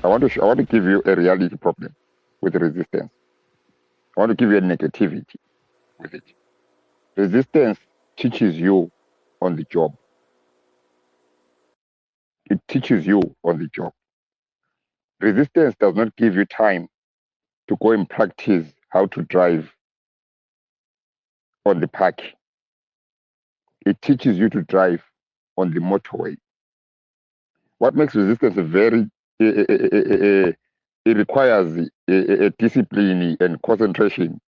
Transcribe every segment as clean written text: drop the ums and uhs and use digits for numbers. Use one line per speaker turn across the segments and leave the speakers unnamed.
I want to give you a reality problem with resistance. I want to give you a negativity with it. Resistance teaches you on the job. It teaches you on the job. Resistance does not give you time to go and practice how to drive on the park. It teaches you to drive on the motorway. What makes resistance a very it requires a discipline and concentration.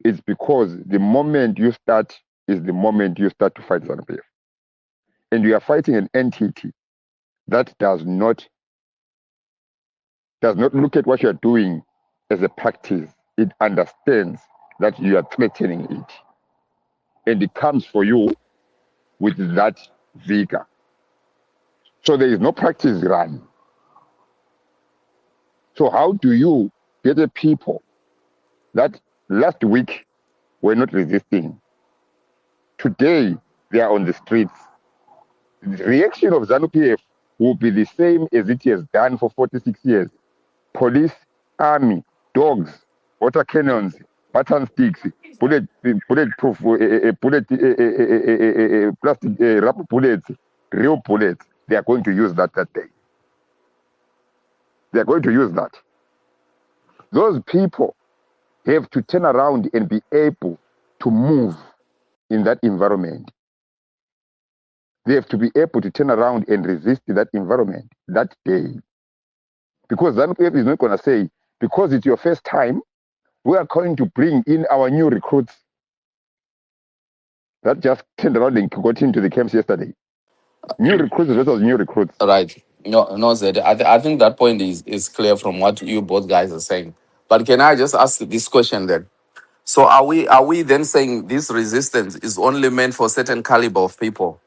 It's because the moment you start is the moment you start to fight ZANU-PF, and you are fighting an entity that does not look at what you are doing as a practice. It understands that you are threatening it, and it comes for you with that vigor. So there is no practice run. So how do you get a people that last week were not resisting? Today they are on the streets. The reaction of ZANU-PF will be the same as it has done for 46 years. Police, army, dogs, water cannons, baton sticks, bulletproof, plastic rubber bullets, real bullets. They are going to use that day. They are going to use that. Those people have to turn around and be able to move in that environment. They have to be able to turn around and resist that environment that day. Because ZANU-PF is not going to say, because it's your first time, we are going to bring in our new recruits that just turned around and got into the camps yesterday. New recruits versus new recruits.
Right. No, no, Zed. I think that point is clear from what you both guys are saying. But can I just ask this question then? So are we then saying this resistance is only meant for certain caliber of people?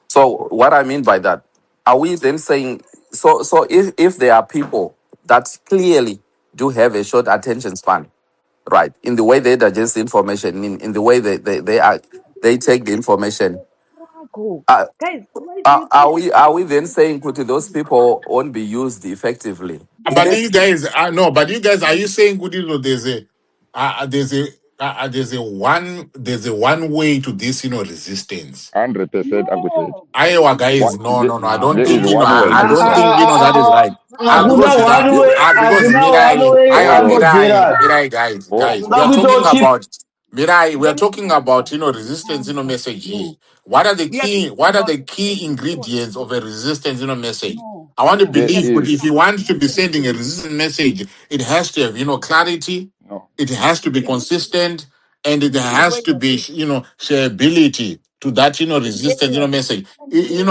So what I mean by that, are we then saying so if there are people that clearly do have a short attention span, right, in the way they digest information, in the way they take the information,
Go.
uh,
Guys, why do you think
are we then saying Kuti, those people won't be used effectively?
But you
Let's
guys, no. But you guys, are you saying good? There's a one way to this, resistance.
100% Agushet.
no?
Iowa guys,
One,
no, no, no. I don't
there is
think
one way.
I don't
No.
think that is right.
Hakuna
Because
one way,
because
hakuna one
Mirai,
way,
Hold on.
Uncle Gerard.
Oh,
guys, we are talking
Nakutochi,
about Mirai. We are
Let me
talking about resistance, message here.
no.
What are the
We are
key?
talking
What are
about
the key ingredients of a resistance, message?
no,
I want to
there
We are
believe, but
is
talking
if you
about
want to be sending a
messaging.
resistance message, it has to have, clarity.
no.
It has to be consistent, and it has
Wait,
to be, shareability to that, resistance,
yes.
message.
You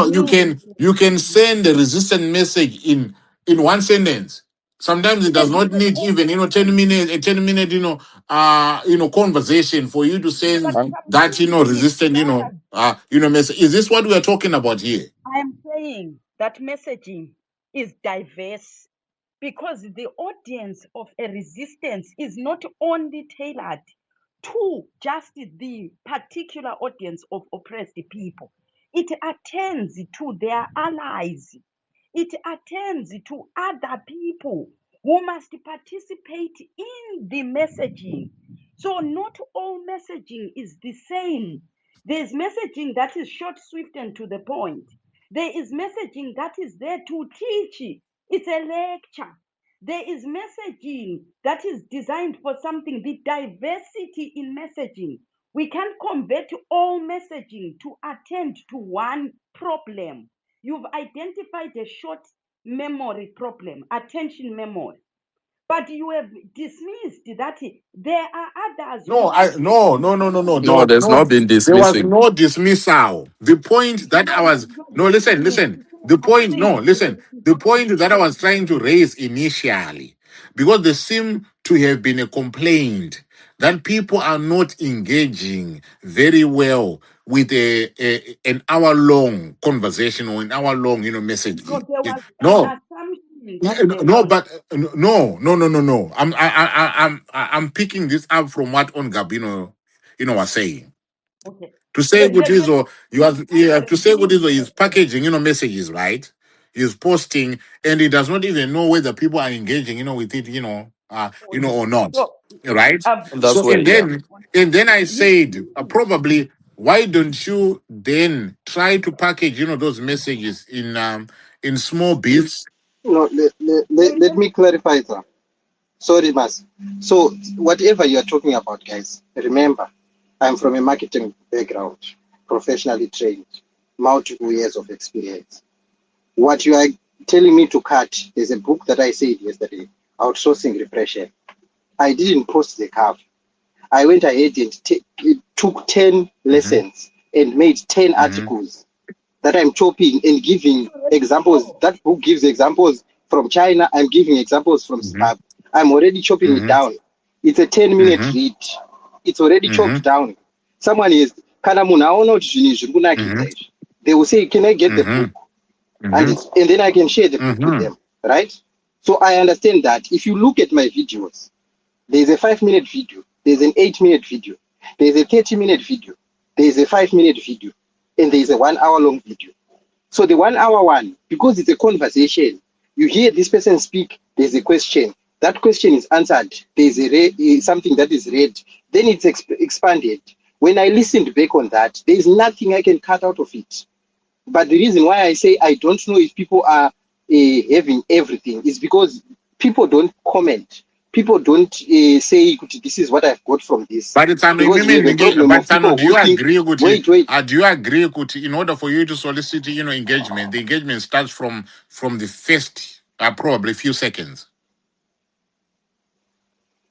You can send a resistant message in one sentence. Sometimes it does
yes,
not need even 10 minutes, a 10 minute, conversation for you to send
but
Un-
that,
sometimes
resistant,
that
message. Is this what we are talking about here?
I am saying that messaging is diverse because the audience of a resistance is not only tailored to just the particular audience of oppressed people. It attends to their allies. It attends to other people who must participate in the messaging. So not all messaging is the same. There's messaging that is short, swift, and to the point. There is messaging that is there to teach. It's a lecture. There is messaging that is designed for something, the diversity in messaging. We can't convert all messaging to attend to one problem. You've identified a short memory problem, attention memory, but you have dismissed that there are others
No,
who must
no, no, no, no, no.
no, there's not been
There was
dismissing.
no dismissal. The point that I was no, listen, listen. The
I'm
point,
saying
no, listen. The point that I was trying to raise initially, because there seemed to have been a complaint that people are not engaging very well with an hour long conversation or an hour long, message.
no, there was an
No,
assumption
no,
that there
no,
was.
but no, no, no, no, no. I'm picking this up from what On Gabino, was saying.
Okay.
To say
Let,
good
let,
is
let,
or you have to say good is or is packaging, messages, right? is posting, and he does not even know whether people are engaging, with it, or not,
So
right?
That's
So
where, yeah.
and then I said,
he,
probably, why don't you then try to package, those messages in small bits?
No, let me clarify that. Sorry, Mas. So, whatever you are talking about, guys, remember, I'm from a marketing background, professionally trained, multiple years of experience. What you are telling me to cut, there's a book that I said yesterday, Outsourcing Repression. I didn't post the cover. I went ahead and took 10
Mm-hmm,
lessons and made 10
mm-hmm,
articles that I'm chopping and giving examples. That book gives examples from China. I'm giving examples from
mm-hmm,
Zimbabwe. I'm already chopping it
mm-hmm,
down. It's a 10-minute
mm-hmm,
read. It's already
mm-hmm,
chopped down. Someone is, kana munhu aona kuti zvinhu zviri kunakidza
mm-hmm,
izvi. They will say, can I get the
mm-hmm,
book? And then I can share the book with
mm-hmm,
them, right? So I understand that if you look at my videos, there's a 5-minute video, there's an 8-minute video, there's a 30-minute video, there's a 5-minute video, and there's a 1 hour long video. So the 1 hour one, because it's a conversation, you hear this person speak, there's a question. That question is answered. There's something that is read. Then it's expanded. When I listened back on that, there's nothing I can cut out of it. But the reason why I say I don't know if people are having everything is because people don't comment. People don't say, this is what I've got from this.
But it's an
Because we have a problem
but
of people
do you
who think,
agree with it?
wait,
Do you agree with, in order for you to solicit, engagement, the engagement starts from the first, probably few seconds.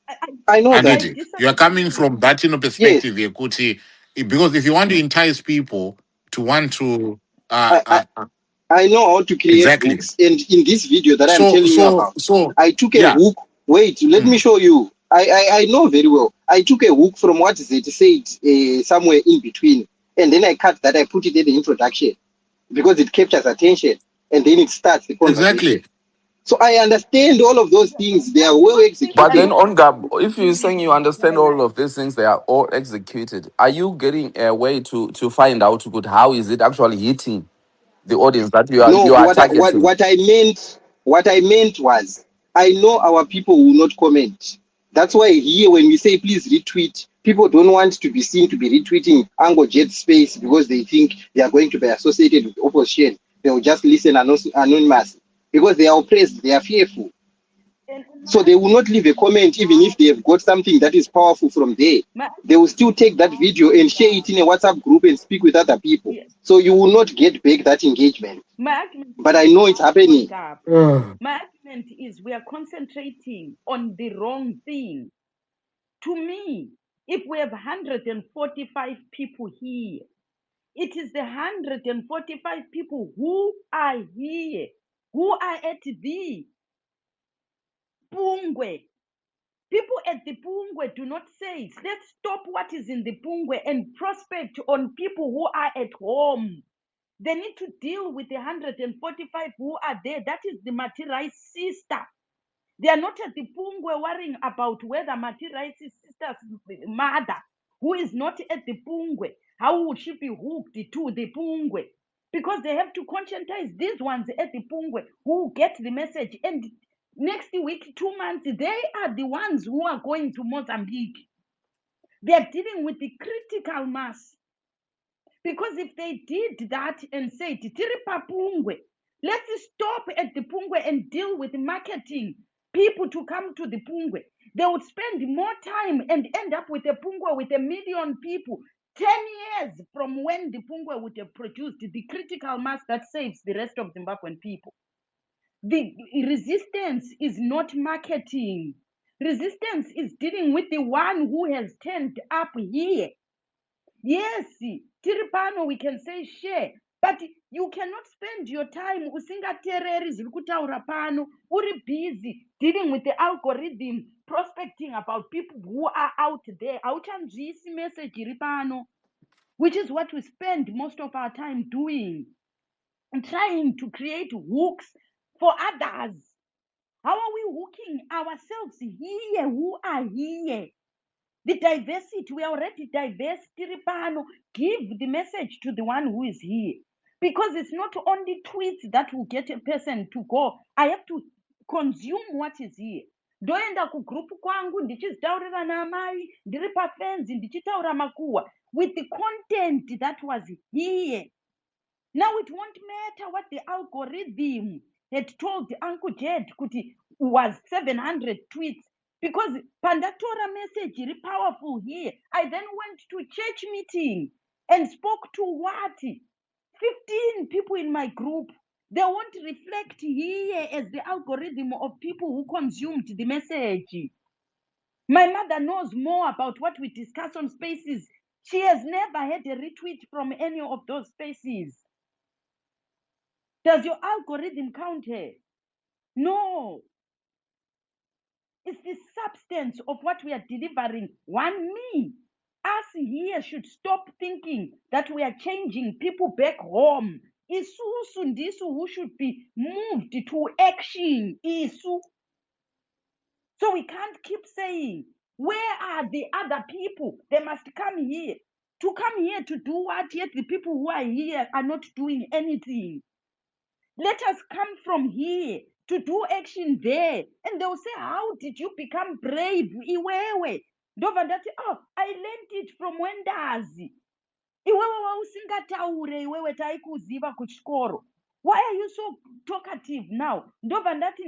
I,
I know
And
that.
I
it, you are coming
disagree.
from that,
Yes,
perspective, Kuti, because if you want to entice people to want to,
I, I, I know how to create
exactly.
hooks. And in this video that I'm
So,
telling you about, I took a
yeah.
hook. Wait, let me show you. I know very well. I took a hook from what Zeti said somewhere in between. And then I cut that, I put it in the introduction because it captures attention. And then it starts the conversation.
Exactly.
So I understand all of those things. They are well
But then
executed.
on Gab, if you're saying you understand all of these things, they are all executed. Are you getting a way to find out good how is it actually hitting the audience that
No,
you are targeting?
what I meant was I know our people will not comment. That's why here when we say please retweet, people don't want to be seen to be retweeting Ango Jet Space because they think they are going to be associated with opposition. They will just listen anonymous because they are oppressed, they are fearful. So they will not leave a comment even if they have got something that is powerful from there. They will still take that video and share it in a WhatsApp group and speak with other people.
Yes.
So you will not get back that engagement. But I know it's happening.
My argument is we are concentrating on the wrong thing. To me, if we have 145 people here, it is the 145 people who are here, who are at the Pungwe. People at the Pungwe do not say, let's stop what is in the Pungwe and prospect on people who are at home. They need to deal with the 145 who are there. That is the Matirai sister. They are not at the Pungwe worrying about whether Matirai's sister's mother, who is not at the Pungwe, how would she be hooked to the Pungwe? Because they have to conscientize these ones at the Pungwe who get the message. And next week, 2 months, they are the ones who are going to Mozambique. They are dealing with the critical mass. Because if they did that and said, Tiripa Pungwe, let's stop at the Pungwe and deal with marketing people to come to the Pungwe, they would spend more time and end up with a Pungwe with 1 million people 10 years from when the Pungwe would have produced the critical mass that saves the rest of Zimbabwean people. The resistance is not marketing. Resistance is dealing with the one who has turned up here. Yes, tiripano we can say share, but you cannot spend your time usingatereri zviri kutaura pano, uri busy dealing with the algorithm, prospecting about people who are out there. Auchanzwisi message iri pano, which is what we spend most of our time doing, and trying to create hooks for others. How are we hooking ourselves here who are here? The diversity, we are already diverse. Tiripano, give the message to the one who is here. Because it's not only tweets that will get a person to go. I have to consume what is here. Ndoenda kugrupu kwangu ndichitaurira naamai ndiri pafenzi ndichitaura makuhwa with the content that was here. Now it won't matter what the algorithm had told Uncle Jed kuti was 700 tweets, because pandatora message is powerful here. I then went to church meeting and spoke to what? 15 people in my group. They won't reflect here as the algorithm of people who consumed the message. My mother knows more about what we discuss on spaces. She has never had a retweet from any of those spaces. Does your algorithm count her? No. It's the substance of what we are delivering. One, me. Us here should stop thinking that we are changing people back home. Isusu ndisu who should be moved to action. Isu. So we can't keep saying, where are the other people? They must come here. To come here to do what? Yet the people who are here are not doing anything. Let us come from here to do action there. And they'll say, how did you become brave? Iwewe. Ndobva ndati, oh, I learned it from Wendazi. Iwewe wausingataure iwewe taikuziva kuchikoro. Why are you so talkative now? Ndobva ndati,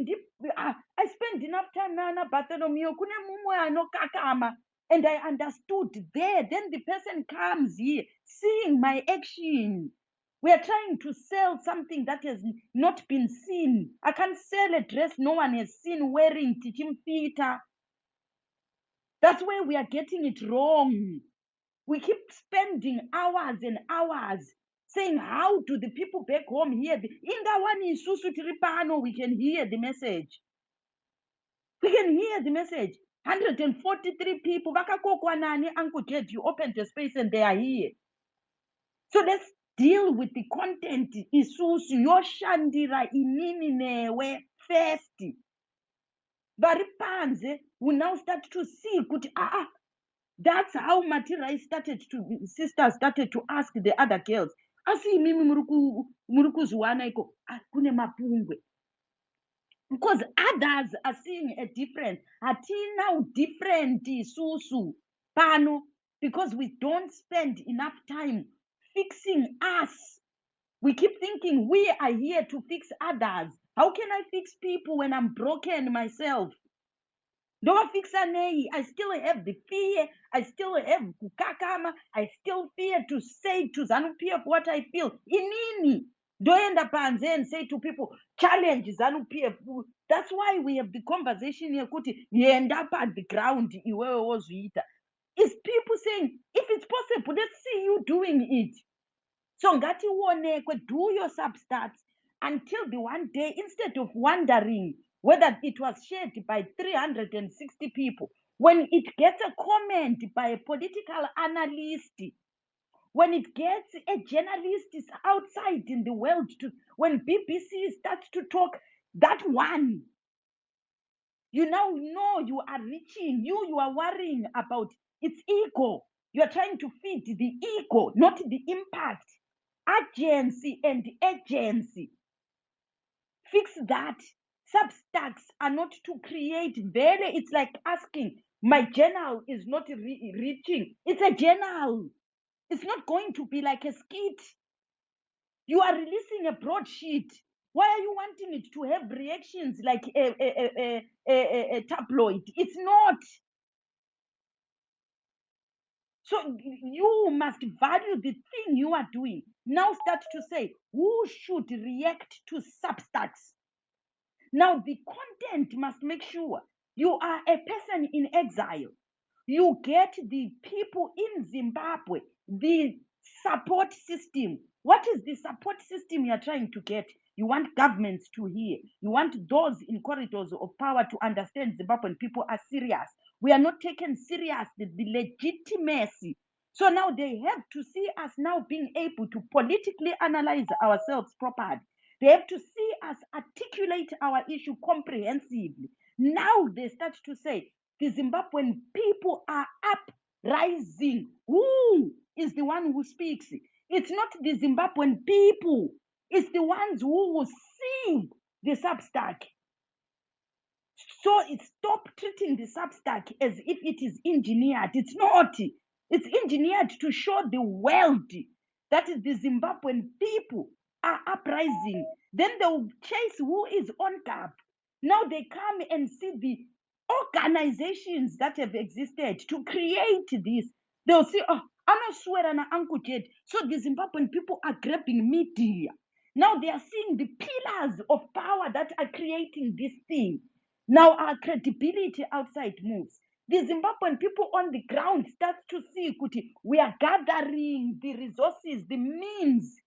I spent enough time nana Bartholomew. Kune mumwe anokakama. And I understood there. Then the person comes here, seeing my action. We are trying to sell something that has not been seen. I can't sell a dress no one has seen wearing teaching Peter. That's where we are getting it wrong. We keep spending hours and hours saying, how do the people back home hear? Ingawani isusu tiripano, we can hear the message. We can hear the message. 143 people. Vakakokwanani, Uncle Jed, you opened a space and they are here. So let's deal with the content. Isusu yoshandira inini newe first. Varipanze will now start to see kuti that's how Matira sisters started to ask the other girls. Asi mimi murukuzwana iko kune mapungwe. Because others are seeing a difference. Now different isusu pano, because we don't spend enough time fixing us. We keep thinking we are here to fix others. How can I fix people when I'm broken myself? Don't fix a I still have the fear. I still have kukakama. I still fear to say to ZANU-PF what I feel. Inini. Don't end up and say to people, challenge ZANU-PF. That's why we have the conversation here. Kuti, you end up at the ground. Is people saying, if it's possible, let's see you doing it. So ngati uonekwe, do your substats until the one day, instead of wondering whether it was shared by 360 people, when it gets a comment by a political analyst, when it gets a journalist is outside in the world, when BBC starts to talk, that one, you now know you are reaching, you are worrying about its ego. You are trying to feed the ego, not the impact. Agency and agency. Fix that. Substacks are not to create value. It's like asking, my journal is not reaching. It's a journal. It's not going to be like a skit. You are releasing a broadsheet. Why are you wanting it to have reactions like a tabloid? It's not. So you must value the thing you are doing. Now start to say, who should react to substacks? Now the content must make sure you are a person in exile. You get the people in Zimbabwe, the support system. What is the support system you are trying to get? You want governments to hear. You want those in corridors of power to understand Zimbabwean people are serious. We are not taken serious, the legitimacy. So now they have to see us now being able to politically analyze ourselves properly. They have to see us articulate our issue comprehensively. Now they start to say, the Zimbabwean people are uprising. Who is the one who speaks? It's not the Zimbabwean people. It's the ones who will see the Substack. So stop treating the Substack as if it is engineered. It's not. It's engineered to show the world that the Zimbabwean people are uprising. Then they'll chase who is on top. Now they come and see the organizations that have existed to create this. They'll see, oh, I'm not swearing Uncle Jed. So the Zimbabwean people are grabbing media. Now they are seeing the pillars of power that are creating this thing. Now our credibility outside moves. The Zimbabwean people on the ground start to see Kuti, we are gathering the resources, the means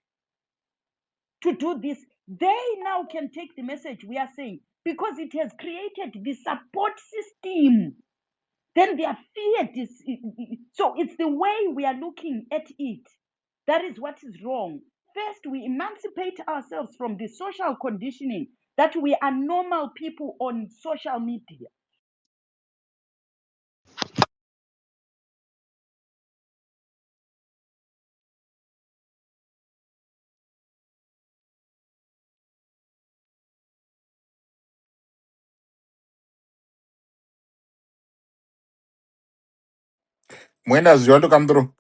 to do this. They now can take the message we are saying because it has created the support system. Then they are feared. So it's the way we are looking at it. That is what is wrong. First, we emancipate ourselves from the social conditioning that we are normal people on social media.
When does you want to come through?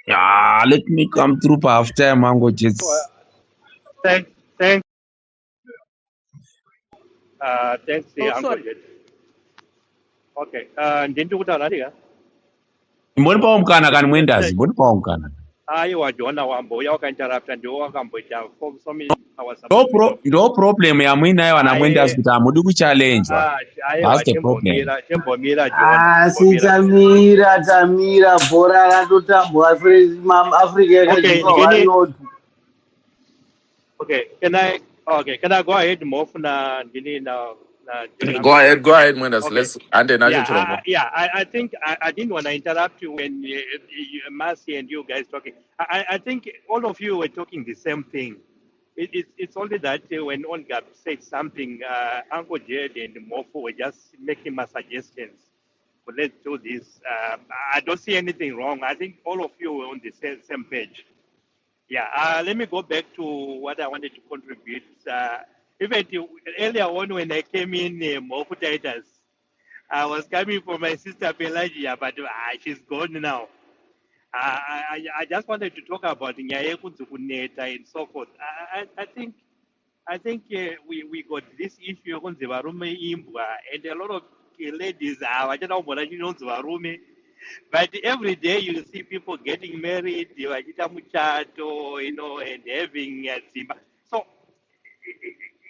Yeah, let me come through for halftime, Mango Jets.
Thanks, thanks,
Oh,
Uncle
sorry.
Jet. Okay, ndinti kuti anadika
Mboni paumkana kani mwendazi, mboni paumkana.
aiwa Jona wamboya wakainterrupta ndiwo wakamboita for so many hours supposed to be talking.
Ndo problem yamuinayo ana mwendazi kuti hamudi kuchallenjwa.
Aiwa
That's the problem.
chembomira Jona chembomira Jona.
Tamira bhora ratotambwa Africa
Okay,
yakachipa
ngini
1-0.
can I go ahead mofuna ngini na
Go
Uncle Jet?
ahead, Mwendas.
Okay.
Let's and then Chirombo.
I think I didn't want to interrupt you when Marcy and you guys talking. I think all of you were talking the same thing. It's only that when Olga said something, Uncle Jed and Mofo were just making my suggestions. But let's do this. I don't see anything wrong. I think all of you were on the same page. Yeah, let me go back to what I wanted to contribute. Even earlier on when I came in, Mofo Titus, I was coming for my sister Pelagia, but she's gone now. I just wanted to talk about Nyaye Kunzukuneta and so forth. I think we got this issue on Zivarume Imbwa, and a lot of ladies are but every day you see people getting married, and having a Zimba. So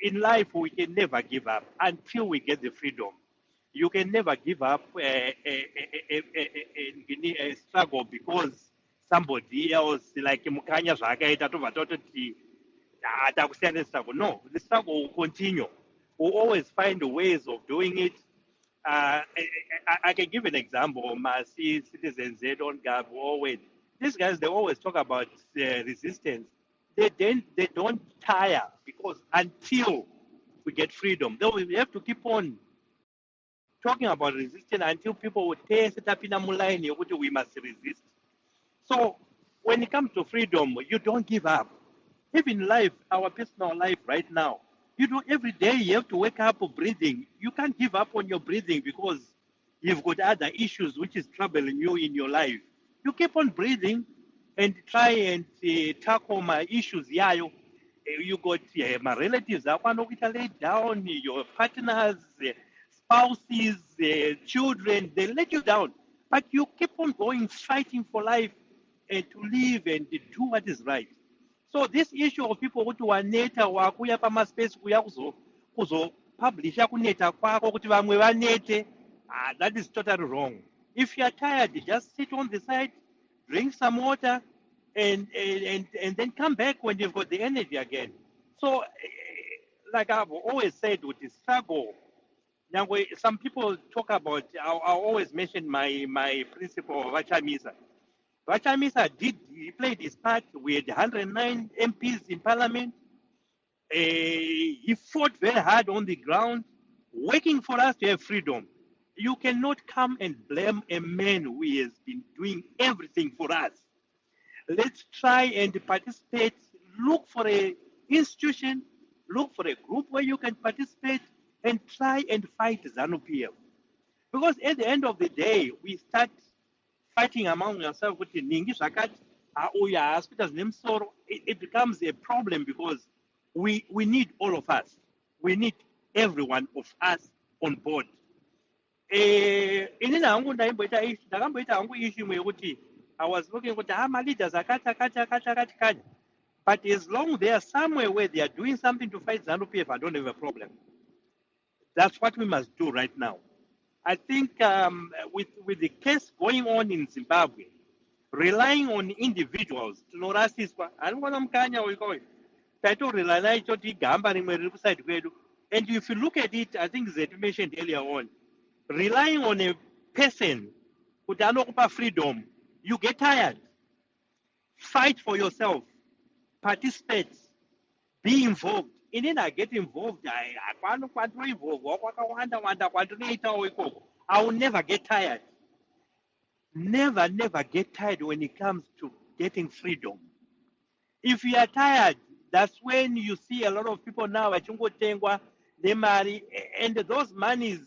in life we can never give up until we get the freedom. You can never give up a struggle because somebody else, like Mukanya Zakaita, struggle. No, the struggle will continue. We'll always find ways of doing it. I can give an example. My citizens, they don't have always. These guys, they always talk about resistance. They don't tire because until we get freedom, then we have to keep on talking about resistance until people will set up in a line, we must resist. So when it comes to freedom, you don't give up. Even life, our personal life right now, you do every day you have to wake up breathing. You can't give up on your breathing because you've got other issues which is troubling you in your life. You keep on breathing and try and tackle my issues. Yeah, you got my relatives, I want to lay down, your partners, spouses, children, they let you down. But you keep on going, fighting for life and to live and to do what is right. So this issue of people who waneta wakuya pamaspace kuya kuzopublisha kuneta kwako kuti vamwe vanete, that is totally wrong. If you are tired, just sit on the side, drink some water, and then come back when you've got the energy again. So, like I've always said, with the struggle, now some people talk about, I always mention my principle of Vachamisa. Vachamisa he played his part. We had 109 MPs in parliament. He fought very hard on the ground, working for us to have freedom. You cannot come and blame a man who has been doing everything for us. Let's try and participate. Look for a institution, look for a group where you can participate and try and fight ZANU-PF. Because at the end of the day, we start fighting among ourselves with the Ningi Shakat, it becomes a problem because we need all of us. We need every one of us on board. Inini hangu ndakamboita hangu issue yekuti I was looking at my leaders akati. But as long they are somewhere where they are doing something to fight ZANU-PF, I don't have a problem. That's what we must do right now. I think with the case going on in Zimbabwe, relying on individuals tinorasiswa anikuona mukanya uikoyo taitorirela naye toti igamba rimwe riri kuside kwedu. And if you look at it, I think Zet mentioned earlier on, relying on a person kuti anokupa freedom, you get tired. Fight for yourself, participate, be involved. Inini I get involved, I will never get tired. Never get tired when it comes to getting freedom. If you are tired, that's when you see a lot of people now vachingotengwa nemari, and those monies,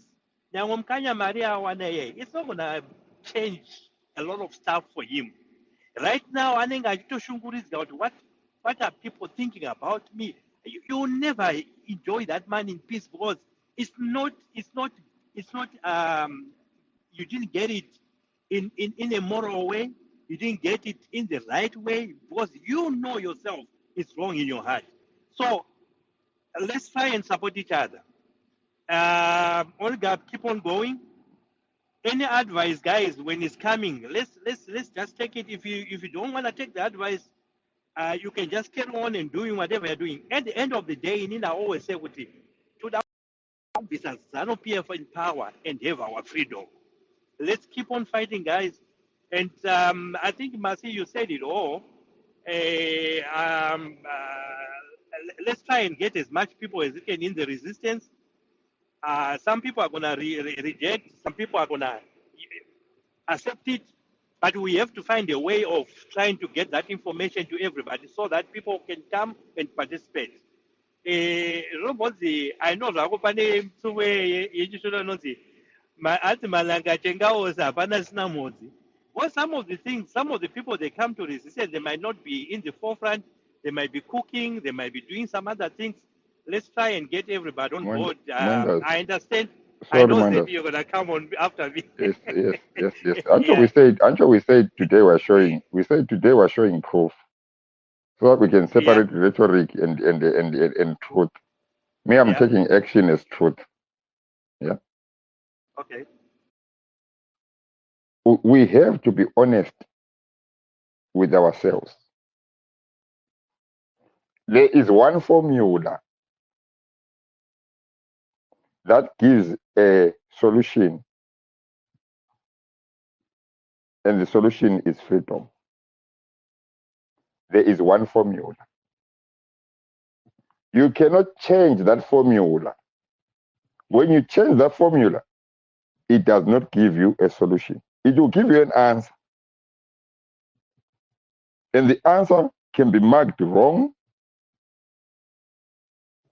it's not gonna change a lot of stuff for him. Right now, anenge achitoshungurudzwa kuti what are people thinking about me? You will never enjoy that money in peace because it's not you didn't get it in a moral way. You didn't get it in the right way because you know yourself it's wrong in your heart. So let's try and support each other. Olga, keep on going. Any advice, guys, when it's coming, let's just take it. If you don't want to take the advice, you can just carry on and doing whatever you're doing. At the end of the day, Nina always say with it, to the officers, ZANU-PF in power and have our freedom. Let's keep on fighting, guys. And I think, Masi, you said it all. Let's try and get as much people as we can in the resistance. Some people are going to reject, some people are going to accept it, but we have to find a way of trying to get that information to everybody so that people can come and participate. Robotsi, I know zvako pane mtsuwe yechisvono inonzi ati malanga chengaosa hapana sina mhodzi. Well, some of the things, some of the people they come to resistance, they might not be in the forefront, they might be cooking, they might be doing some other things. Let's try and get everybody on board. I understand.
Sorry,
I know
Mandas.
that you're gonna come on after me.
Yes. Until we said today we're showing proof, so that we can separate rhetoric and truth. Me, I'm taking action as truth. Yeah.
Okay.
We have to be honest with ourselves. There is one formula that gives a solution, and the solution is freedom. There is one formula. You cannot change that formula. When you change that formula, it does not give you a solution. It will give you an answer. And the answer can be marked wrong.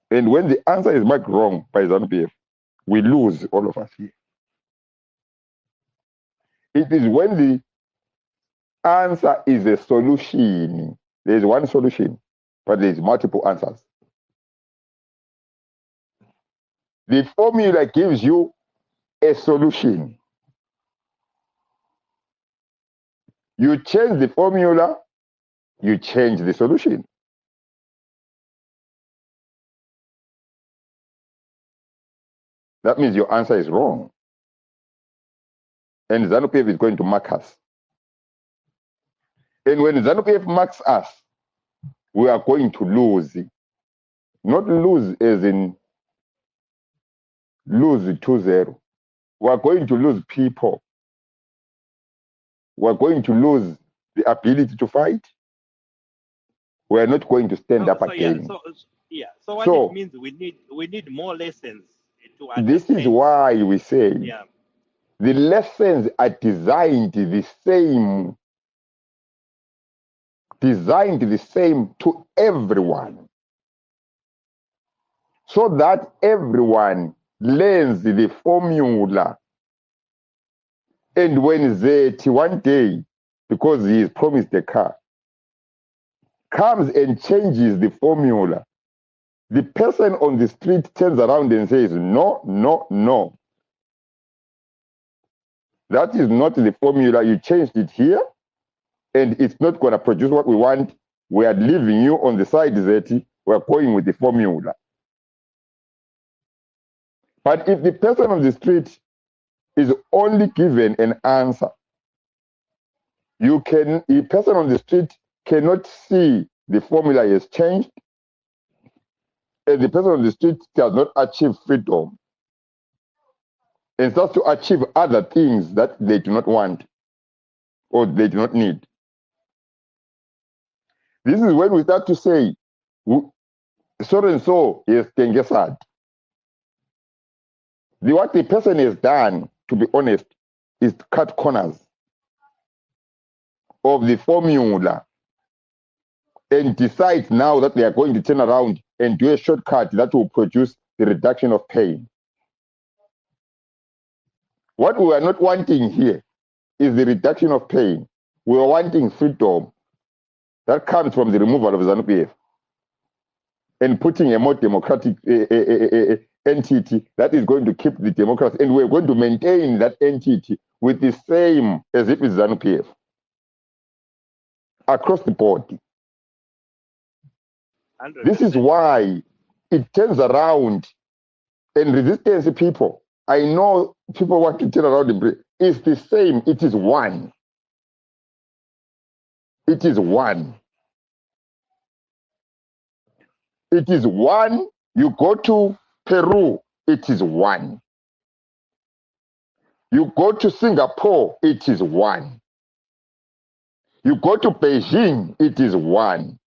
And when the answer is marked wrong by ZANU-PF, we lose, all of us here. It is when the answer is a solution. There is one solution, but there is multiple answers. The formula gives you a solution. You change the formula, you change the solution. That means your answer is wrong. And ZANU-PF is going to mark us. And when ZANU-PF marks us, we are going to lose. Not lose as in lose 2-0. We are going to lose people. We are going to lose the ability to fight. We are not going to stand up again.
So what it means, we need more lessons to understand.
This is why we say the lessons are designed the same designed the same to everyone, so that everyone learns the formula. And when Zeti one day, because he is promised a car, comes and changes the formula, the person on the street turns around and says, no, no, no. That is not the formula. You changed it here, and it's not going to produce what we want. We are leaving you on the side, Zeti. We're going with the formula. But if the person on the street is only given an answer, the person on the street cannot see the formula has changed, and the person on the street does not achieve freedom and starts to achieve other things that they do not want or they do not need. This is when we start to say, so and so is Tengesad. What the person has done, to be honest, is to cut corners of the formula and decide now that they are going to turn around and do a shortcut that will produce the reduction of pain. What we are not wanting here is the reduction of pain. We are wanting freedom that comes from the removal of ZANU-PF and putting a more democratic entity that is going to keep the democracy, and we're going to maintain that entity with the same as if it's ZANU-PF across the board.
100%.
This is why it turns around, and resistance people, I know people want to turn around the brain. It's the same. It is one. It is one. It is one. You go to Peru, it is one. You go to Singapore, it is one. You go to Beijing, it is one.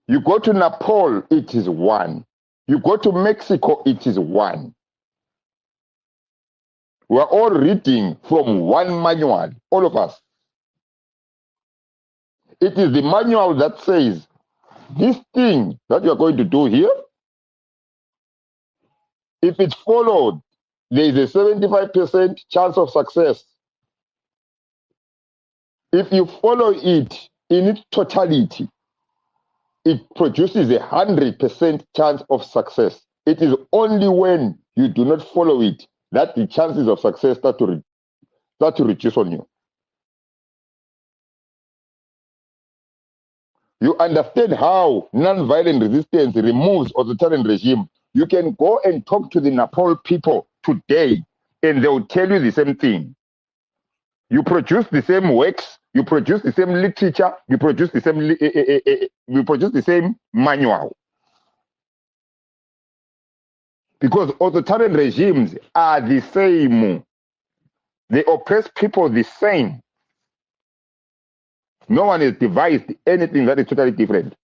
You go to Nepal, it is one. You go to Mexico, it is one. We are all reading from one manual, all of us. It is the manual that says, this thing that you are going to do here, if it's followed, there is a 75% chance of success. If you follow it in its totality, it produces 100% chance of success. It is only when you do not follow it that the chances of success start to reduce on you. You understand how non-violent resistance removes authoritarian regime. You can go and talk to the Nepal people today, and they will tell you the same thing. You produce the same works, you produce the same literature, you produce the same manual. Because authoritarian regimes are the same. They oppress people the same. No one has devised anything that is totally different.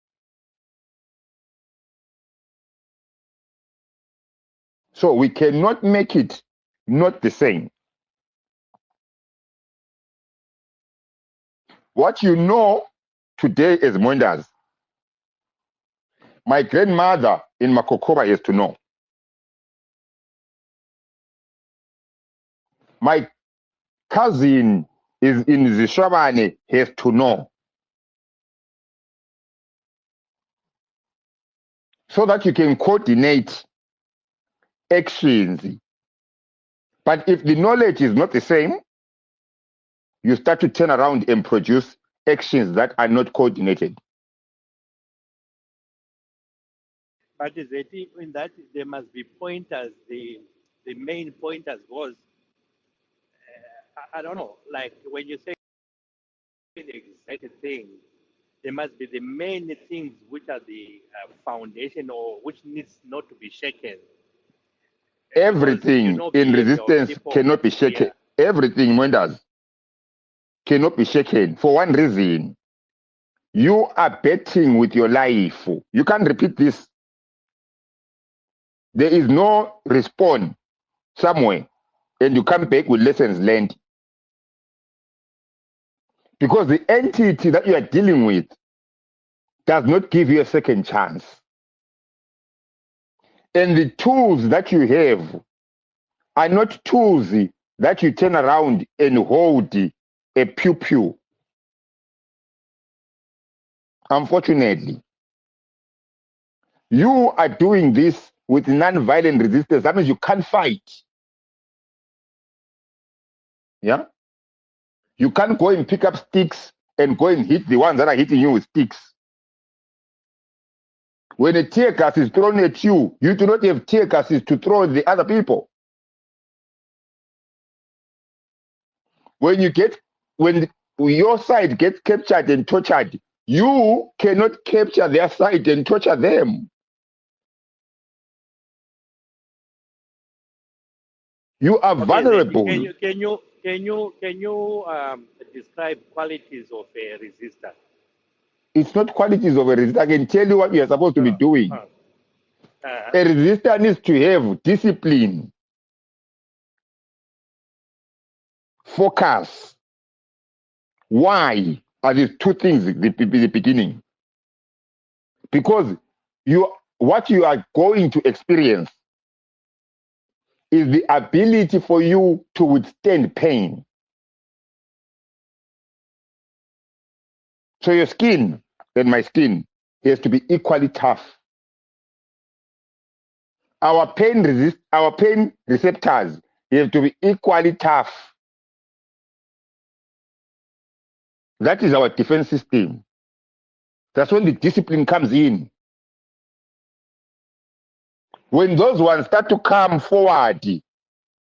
So we cannot make it not the same. What you know today is Mwenders. My grandmother in Makokoba is to know. My cousin is in Zishabane has to know. So that you can coordinate actions. But if the knowledge is not the same, you start to turn around and produce actions that are not coordinated.
But is it in that there must be pointers, the main pointers was, I don't know, like when you say the exact thing, there must be the main things which are the foundation or which needs not to be shaken.
Everything in resistance cannot be shaken.
Yeah.
Everything, Mwenders, cannot be shaken for one reason. You are betting with your life. You can't repeat this. There is no respawn somewhere, and you come back with lessons learned. Because the entity that you are dealing with does not give you a second chance. And the tools that you have are not tools that you turn around and hold a pew-pew. Unfortunately, you are doing this with non-violent resistance. That means you can't fight. Yeah? You can't go and pick up sticks and go and hit the ones that are hitting you with sticks. When a tear gas is thrown at you, you do not have tear gases to throw at the other people. When your side gets captured and tortured, you cannot capture their side and torture them. You are
Okay, Zeki,
vulnerable.
can you describe qualities of a resistor?
It's not qualities of a resistor. I can tell you what you are supposed to be doing. A resistor needs to have discipline, focus. Why are these two things the beginning? Because what you are going to experience is the ability for you to withstand pain. So your skin and my skin has to be equally tough. Our pain receptors have to be equally tough. That is our defense system. That's when the discipline comes in. When those ones start to come forward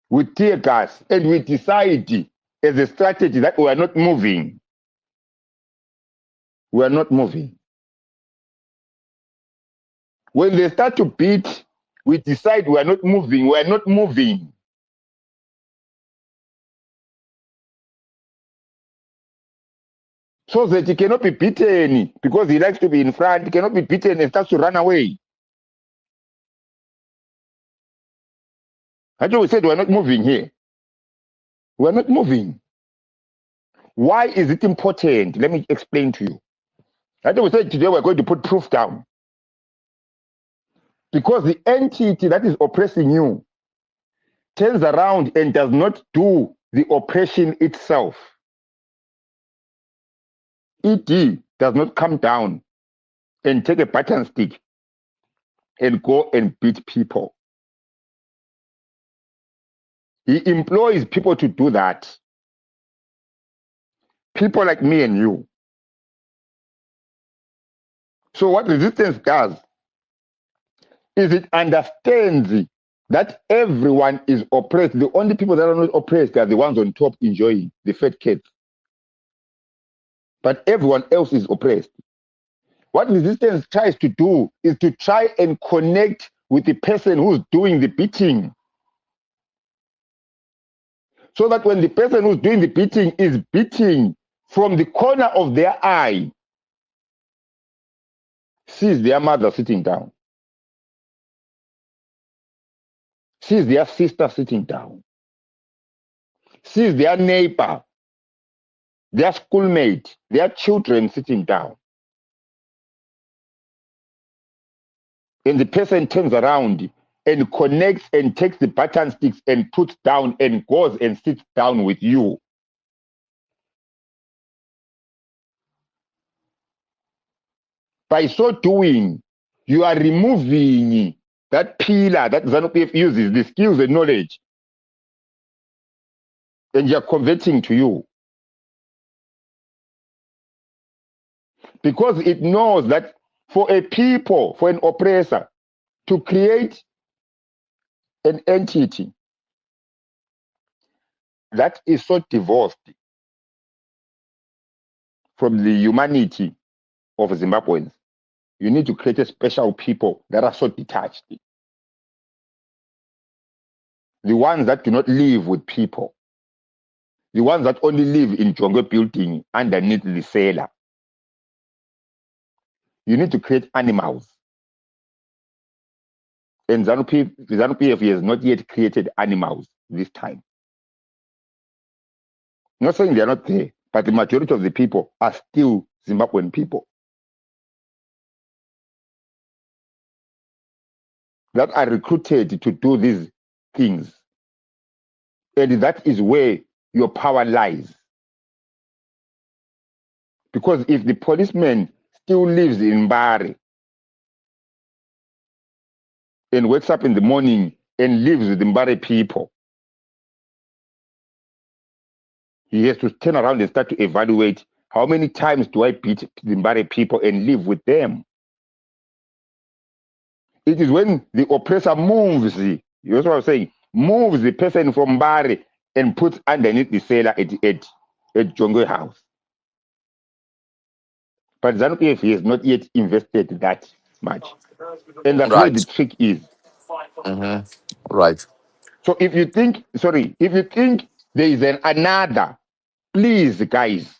with tear gas and we decide as a strategy that we are not moving, we are not moving. When they start to beat, we decide we are not moving, we are not moving. So that he cannot be beaten because he likes to be in front, he cannot be beaten and starts to run away. That's why we said we're not moving here. We're not moving. Why is it important? Let me explain to you. That's why we said today we're going to put proof down. Because the entity that is oppressing you turns around and does not do the oppression itself. ED does not come down and take a button stick and go and beat people. He employs people to do that. People like me and you. So what resistance does is it understands that everyone is oppressed. The only people that are not oppressed are the ones on top enjoying the fat cats. But everyone else is oppressed. What resistance tries to do is to try and connect with the person who's doing the beating. So that when the person who's doing the beating is beating from the corner of their eye, sees their mother sitting down, sees their sister sitting down, sees their neighbor, their schoolmate, their children sitting down. And the person turns around and connects and takes the button sticks and puts down and goes and sits down with you. By so doing, you are removing that pillar that ZANU-PF uses, the skills and knowledge, and you're converting to you. Because it knows that for a people, for an oppressor, to create an entity that is so divorced from the humanity of Zimbabweans, you need to create a special people that are so detached. The ones that do not live with people. The ones that only live in Jongo building underneath the cellar. You need to create animals. And ZANU-PF has not yet created animals this time. I'm not saying they're not there, but the majority of the people are still Zimbabwean people that are recruited to do these things. And that is where your power lies. Because if the policeman still lives in Bari and wakes up in the morning and lives with the Mbari people, he has to turn around and start to evaluate how many times do I beat the Mbari people and live with them. It is when the oppressor moves, you know what I'm saying, moves the person from Mbari and puts underneath the cellar at Jongo House. But ZANU-PF has not yet invested that much. And that's where the
Right.
trick is.
Right.
So if you think there is another, please, guys,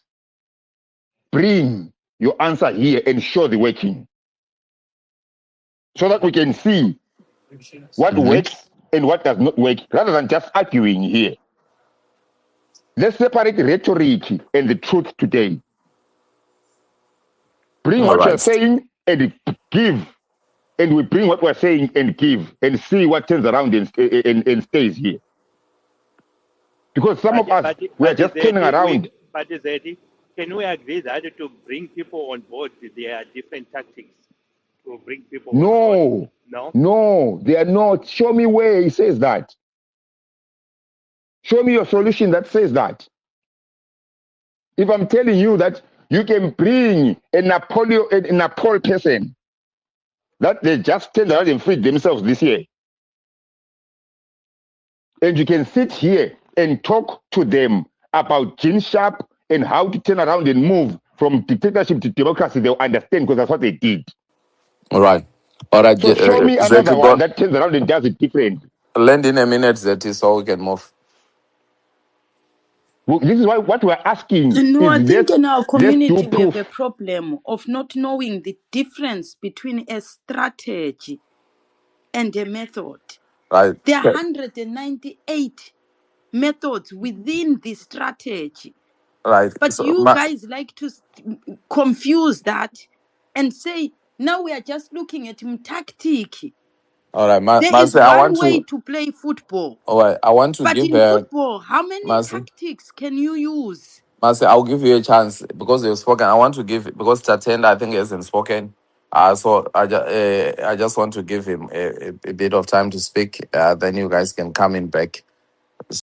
bring your answer here and show the working so that we can see what works and what does not work rather than just arguing here. Let's separate rhetoric and the truth today. Bring
All
what you're
right.
saying and give. And we bring what we're saying and give and see what turns around and stays here. Because some of us, we are just turning around.
But Zeddy, can we agree that to bring people on board, there are different tactics to bring people on board?
No,
No?
no, they are not. Show me where he says that. Show me your solution that says that. If I'm telling you that you can bring a Nepal person that they just turned around and freed themselves this year, and you can sit here and talk to them about Gene Sharp and how to turn around and move from dictatorship to democracy, they'll understand because that's what they did.
All right. All right.
So show me another
Zeti,
one that turns around and does it different.
lend in a minute, Zeti, so we can move.
Well, this is why what we're asking
No, I
is
think in our
let's do
community we have
proof.
a problem of not knowing the difference between a strategy and a method.
Right.
There are 198 methods within the strategy.
Right.
But
So,
you guys like to confuse that and say, now we are just looking at tactic.
all right.
There is
Marcy, I
one
want
way
to.
to play football.
All right. I want to
But
give
in
her.
football, how many
Marcy.
tactics can you use?
Marcy, I'll give you a chance because you've spoken. I want to give because Tatenda, I think, hasn't spoken. So I just want to give him a bit of time to speak. Then you guys can come in back.